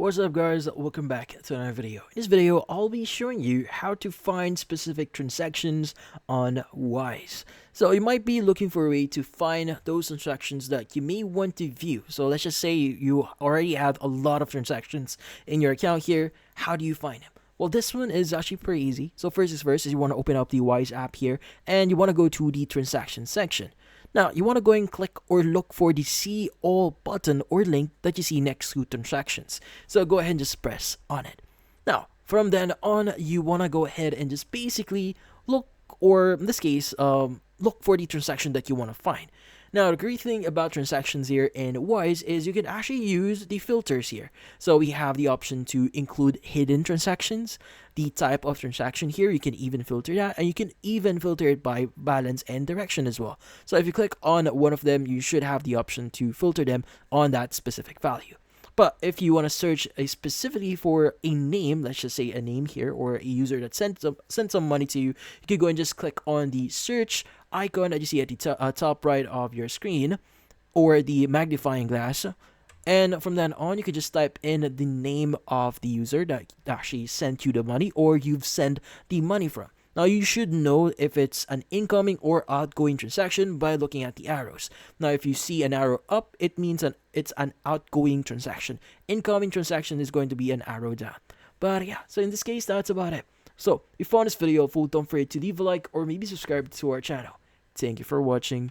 What's up guys, welcome back to another video. In this video, I'll be showing you how to find specific transactions on Wise. So you might be looking for a way to find those transactions that you may want to view. So let's just say you already have a lot of transactions in your account here. How do you find them? Well, this one is actually pretty easy. So first is first is you want to open up the Wise app here and you want to go to the transaction section. Now, you want to go and click or look for the see all button or link that you see next to transactions. So go ahead and just press on it. Now, from then on, you want to go ahead and just basically look, or in this case, look for the transaction that you want to find. Now, the great thing about transactions here in Wise is you can actually use the filters here. So we have the option to include hidden transactions, the type of transaction here, you can even filter that, and you can even filter it by balance and direction as well. So if you click on one of them, you should have the option to filter them on that specific value. But if you want to search specifically for a name, let's just say a name here, or a user that sent some money to you, you can go and just click on the search icon that you see at the top right of your screen, or the magnifying glass. And from then on, you can just type in the name of the user that actually sent you the money, or you've sent the money from. Now, you should know if it's an incoming or outgoing transaction by looking at the arrows. Now, if you see an arrow up, it means it's an outgoing transaction. Incoming transaction is going to be an arrow down. But yeah, so in this case, that's about it. So, if you found this video helpful, don't forget to leave a like or maybe subscribe to our channel. Thank you for watching.